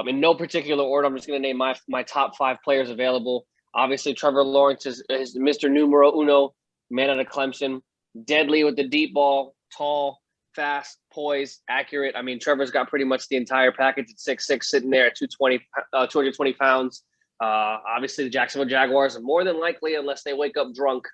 In no particular order, I'm just going to name my top 5 players available. Obviously, Trevor Lawrence is Mr. Numero Uno, man out of Clemson, deadly with the deep ball, tall, fast, poised, accurate. I mean, Trevor's got pretty much the entire package at 6'6", sitting there at 220 pounds. Obviously, the Jacksonville Jaguars are more than likely, unless they wake up drunk,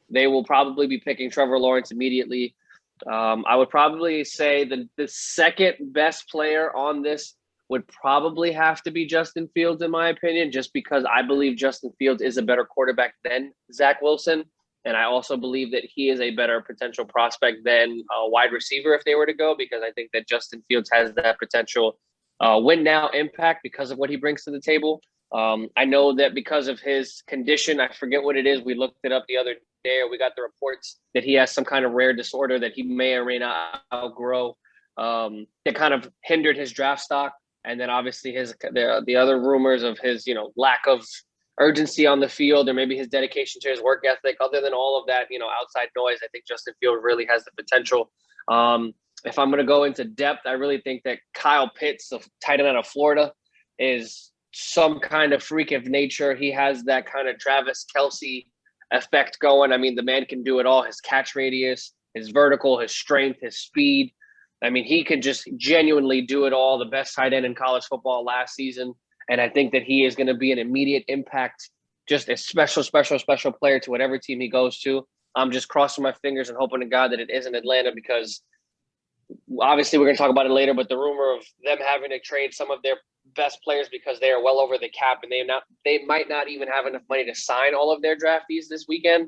they will probably be picking Trevor Lawrence immediately. I would probably say the second best player on this would probably have to be Justin Fields, in my opinion, just because I believe Justin Fields is a better quarterback than Zach Wilson. And I also believe that he is a better potential prospect than a wide receiver if they were to go, because I think that Justin Fields has that potential win now impact because of what he brings to the table. I know that because of his condition, I forget what it is. We looked it up the other day, or we got the reports that he has some kind of rare disorder that he may or may not outgrow that kind of hindered his draft stock. And then obviously the other rumors of his, lack of urgency on the field, or maybe his dedication to his work ethic. Other than all of that, outside noise, I think Justin Fields really has the potential. If I'm going to go into depth, I really think that Kyle Pitts, the tight end out of Florida, is some kind of freak of nature. He has that kind of Travis Kelce effect going. I mean, the man can do it all. His catch radius, his vertical, his strength, his speed. I mean, he could just genuinely do it all. The best tight end in college football last season. And I think that he is going to be an immediate impact, just a special player to whatever team he goes to. I'm just crossing my fingers and hoping to God that it isn't Atlanta, because obviously we're going to talk about it later, but the rumor of them having to trade some of their best players because they are well over the cap and they might not even have enough money to sign all of their draftees this weekend.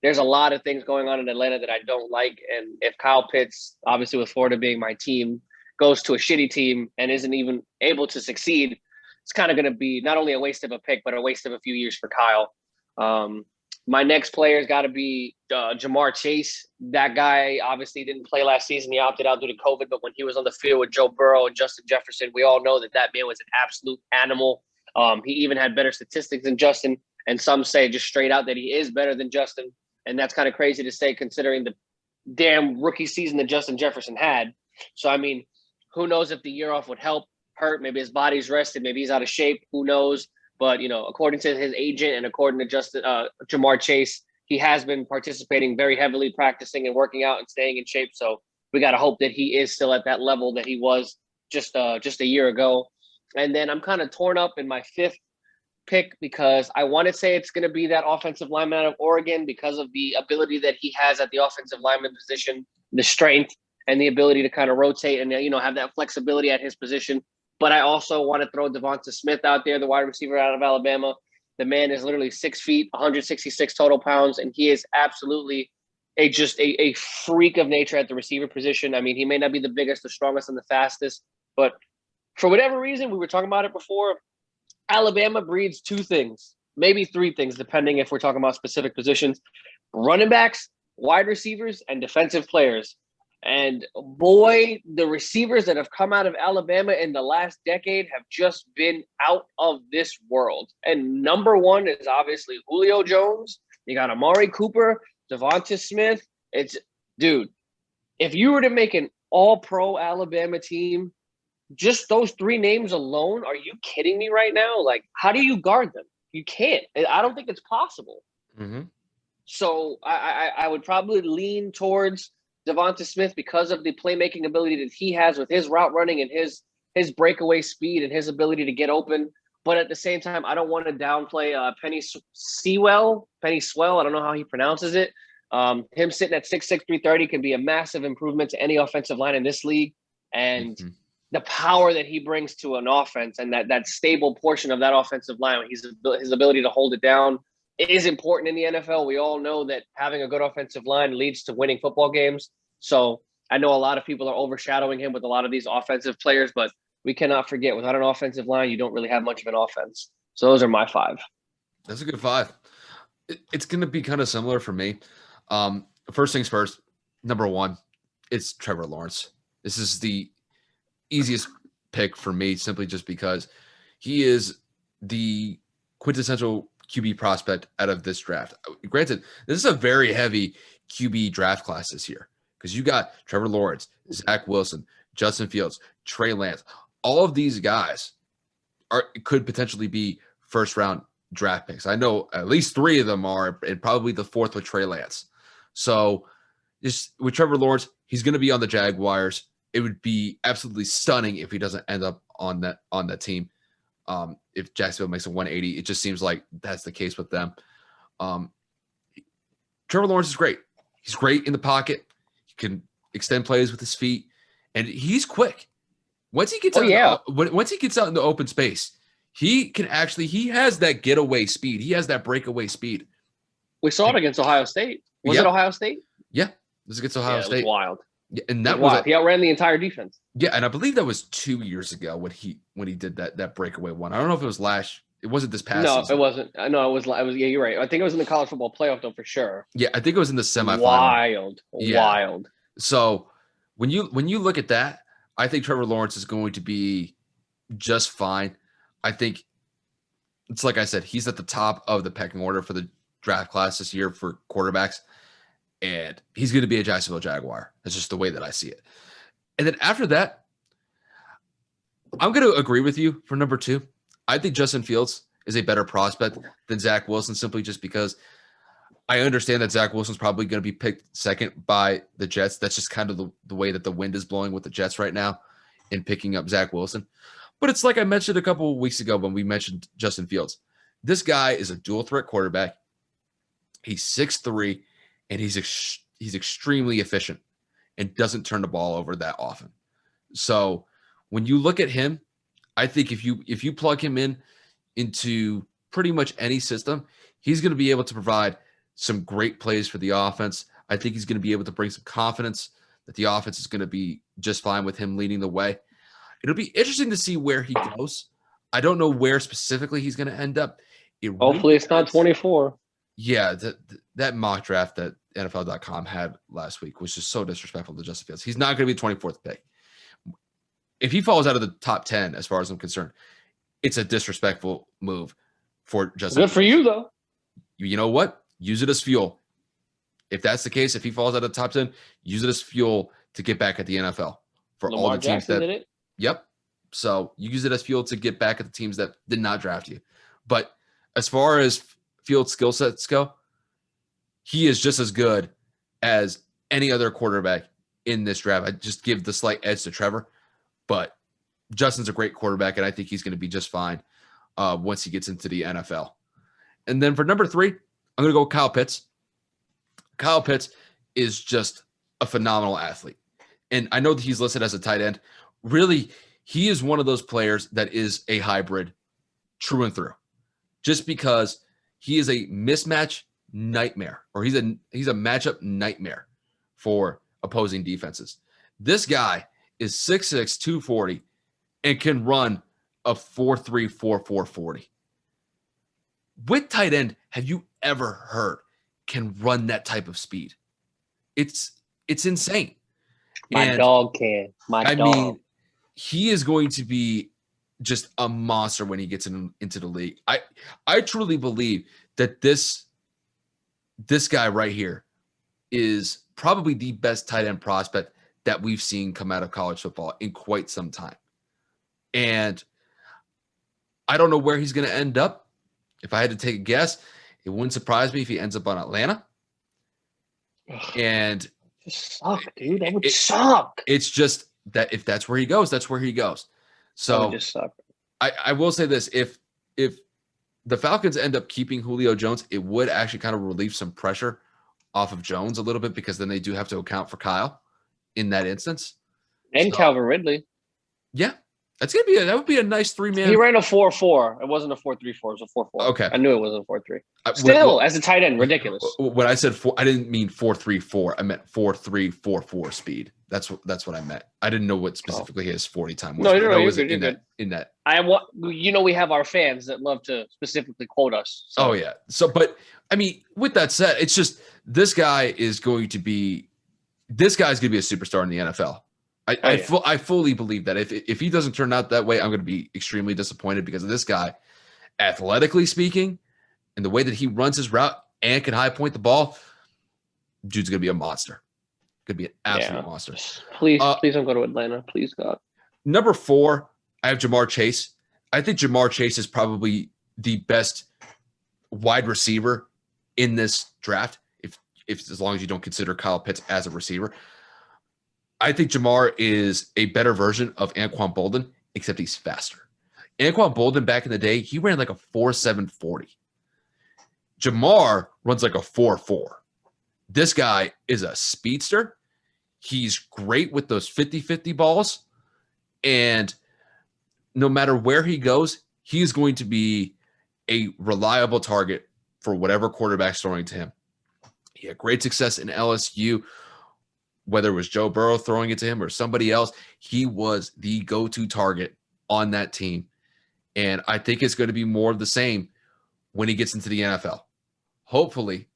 There's a lot of things going on in Atlanta that I don't like. And if Kyle Pitts, obviously with Florida being my team, goes to a shitty team and isn't even able to succeed, it's kind of going to be not only a waste of a pick, but a waste of a few years for Kyle. My next player's got to be Ja'Marr Chase. That guy obviously didn't play last season. He opted out due to COVID, but when he was on the field with Joe Burrow and Justin Jefferson, we all know that man was an absolute animal. He even had better statistics than Justin, and some say just straight out that he is better than Justin. And that's kind of crazy to say considering the damn rookie season that Justin Jefferson had. So, I mean, who knows if the year off would help, hurt? Maybe his body's rested. Maybe he's out of shape. Who knows? But, according to his agent and according to Ja'Marr Chase, he has been participating very heavily, practicing and working out and staying in shape. So we got to hope that he is still at that level that he was just a year ago. And then I'm kind of torn up in my fifth pick because I want to say it's going to be that offensive lineman out of Oregon because of the ability that he has at the offensive lineman position, the strength and the ability to kind of rotate and, have that flexibility at his position. But I also want to throw Devonta Smith out there, the wide receiver out of Alabama. The man is literally 6 feet, 166 total pounds, and he is absolutely a freak of nature at the receiver position. I mean, he may not be the biggest, the strongest, and the fastest, but for whatever reason, we were talking about it before, Alabama breeds 2 things, maybe 3 things, depending if we're talking about specific positions: running backs, wide receivers, and defensive players. And boy, the receivers that have come out of Alabama in the last decade have just been out of this world. And number one is obviously Julio Jones. You got Amari Cooper, Devonta Smith. Dude, if you were to make an all-pro Alabama team, just those 3 names alone, are you kidding me right now? Like, how do you guard them? You can't. I don't think it's possible. Mm-hmm. So I would probably lean towards Devonta Smith because of the playmaking ability that he has with his route running and his breakaway speed and his ability to get open. But at the same time, I don't want to downplay Penny Sewell. I don't know how he pronounces it. Him sitting at 6'6", 330 can be a massive improvement to any offensive line in this league. And the power that he brings to an offense and that stable portion of that offensive line, his ability to hold it down, is important in the NFL. We all know that having a good offensive line leads to winning football games. So I know a lot of people are overshadowing him with a lot of these offensive players, but we cannot forget, without an offensive line, you don't really have much of an offense. So those are my 5. That's a good 5. It's going to be kind of similar for me. First things first, number 1, it's Trevor Lawrence. This is the easiest pick for me simply just because he is the quintessential QB prospect out of this draft. Granted, this is a very heavy QB draft class this year because you got Trevor Lawrence, Zach Wilson, Justin Fields, Trey Lance, all of these guys could potentially be first round draft picks. I know at least 3 of them are, and probably the 4th with Trey Lance. So just with Trevor Lawrence, he's going to be on the Jaguars. It would be absolutely stunning if he doesn't end up on that team. If Jacksonville makes a 180, it just seems like that's the case with them. Trevor Lawrence is great. He's great in the pocket. He can extend plays with his feet, and he's quick. Once he gets once he gets out in the open space, he has that getaway speed. He has that breakaway speed. We saw it against Ohio State. Was it Ohio State? Yeah, this is against Ohio State. It was wild. Yeah, and that was he outran the entire defense. Yeah, and I believe that was 2 years ago when he did that breakaway one. I don't know if it was it wasn't this past season. No, it wasn't. No, it was. Yeah, you're right. I think it was in the college football playoff though, for sure. Yeah, I think it was in the semifinal. Wild. So when you look at that, I think Trevor Lawrence is going to be just fine. I think it's like I said, he's at the top of the pecking order for the draft class this year for quarterbacks, and he's going to be a Jacksonville Jaguar. That's just the way that I see it. And then after that, I'm going to agree with you for number 2. I think Justin Fields is a better prospect than Zach Wilson, simply just because I understand that Zach Wilson's probably going to be picked second by the Jets. That's just kind of the way that the wind is blowing with the Jets right now in picking up Zach Wilson. But it's like I mentioned a couple of weeks ago when we mentioned Justin Fields. This guy is a dual threat quarterback. He's 6'3", and he's extremely efficient and doesn't turn the ball over that often. So when you look at him, I think if you plug him into pretty much any system, he's going to be able to provide some great plays for the offense. I think he's going to be able to bring some confidence that the offense is going to be just fine with him leading the way. It'll be interesting to see where he goes. I don't know where specifically he's going to end up. Hopefully it's not 24. Yeah, that mock draft that NFL.com had last week was just so disrespectful to Justin Fields. He's not going to be the 24th pick. If he falls out of the top 10, as far as I'm concerned, it's a disrespectful move for Justin Fields. Good for you, though. You know what? Use it as fuel. If that's the case, if he falls out of the top 10, use it as fuel to get back at the NFL for Lamar all the teams Jackson did it? Yep. So you use it as fuel to get back at the teams that did not draft you. But as far as Fields' skill sets go, he is just as good as any other quarterback in this draft. I just give the slight edge to Trevor, but Justin's a great quarterback, and I think he's going to be just fine once he gets into the NFL. And then for number 3, I'm going to go with Kyle Pitts. Kyle Pitts is just a phenomenal athlete. And I know that he's listed as a tight end. Really, he is one of those players that is a hybrid true and through, just because he is a mismatch nightmare, or he's a matchup nightmare for opposing defenses. This guy is 6'6", 240, and can run a 4.3, 4.4 40. With tight end, have you ever heard can run that type of speed? It's insane. My dog can. I mean, he is going to be just a monster when he gets into the league. I truly believe that this guy right here is probably the best tight end prospect that we've seen come out of college football in quite some time. And I don't know where he's going to end up. If I had to take a guess, it wouldn't surprise me if he ends up on Atlanta. And just suck, dude. That would suck. It's just that if that's where he goes, that's where he goes. So that would just suck. I will say this: if the Falcons end up keeping Julio Jones, it would actually kind of relieve some pressure off of Jones a little bit, because then they do have to account for Kyle in that instance. And Calvin Ridley. Yeah. That would be a nice 3-man. He ran a 4.4. It wasn't a 4.34. It was a 4.4. Okay. I knew it wasn't a 4.3. Still, as a tight end, ridiculous. When I said 4, I didn't mean 4.34. I meant 4.3, 4.4 speed. That's what I meant. I didn't know what specifically his 40 time was. No, you're good. In that. We have our fans that love to specifically quote us. So. Oh yeah. But I mean, with that said, it's just this guy's going to be a superstar in the NFL. I fully believe that if he doesn't turn out that way, I'm going to be extremely disappointed, because of this guy, athletically speaking, and the way that he runs his route and can high point the ball. Dude's going to be a monster. Could be an absolute monster. Please don't go to Atlanta. Please, God. Number 4, I have Jamar Chase. I think Jamar Chase is probably the best wide receiver in this draft, if as long as you don't consider Kyle Pitts as a receiver. I think Jamar is a better version of Anquan Bolden, except he's faster. Anquan Bolden back in the day, he ran like a 4.7 40. Jamar runs like a 4.4. This guy is a speedster. He's great with those 50-50 balls. And no matter where he goes, he's going to be a reliable target for whatever quarterback's throwing to him. He had great success in LSU, whether it was Joe Burrow throwing it to him or somebody else. He was the go-to target on that team. And I think it's going to be more of the same when he gets into the NFL. Hopefully,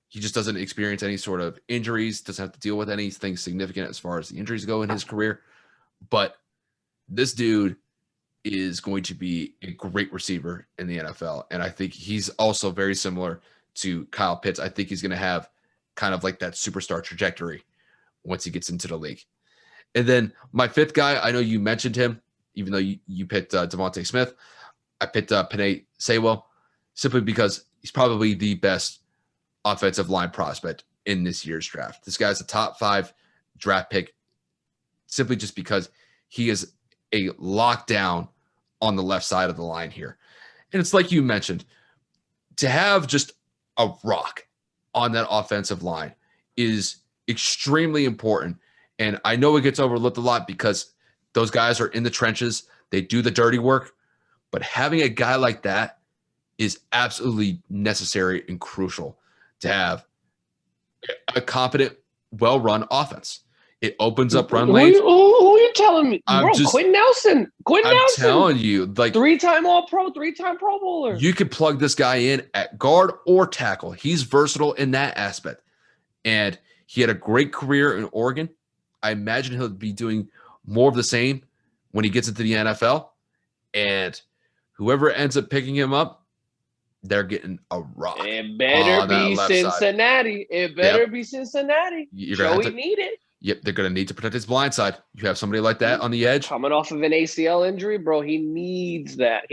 he just doesn't experience any sort of injuries, doesn't have to deal with anything significant as far as the injuries go in his career. But this dude is going to be a great receiver in the NFL. And I think he's also very similar to Kyle Pitts. I think he's going to have kind of like that superstar trajectory once he gets into the league. And then my fifth guy, I know you mentioned him, even though you picked Devontae Smith. I picked Penei Sewell simply because he's probably the best offensive line prospect in this year's draft. This guy's a top 5 draft pick simply just because he is a lockdown on the left side of the line here. And it's like you mentioned, to have just a rock on that offensive line is extremely important. And I know it gets overlooked a lot because those guys are in the trenches. They do the dirty work. But having a guy like that is absolutely necessary and crucial to have a competent, well-run offense. It opens up run lanes. Who are you telling me? Bro, Quentin Nelson. I'm telling you, like 3-time All-Pro, 3-time Pro Bowler. You could plug this guy in at guard or tackle. He's versatile in that aspect. And he had a great career in Oregon. I imagine he'll be doing more of the same when he gets into the NFL. And whoever ends up picking him up, they're getting a rock. It better be Cincinnati. It better be Cincinnati. Joey need it. Yep, they're going to need to protect his blind side. You have somebody like that on the edge. Coming off of an ACL injury, bro, he needs that.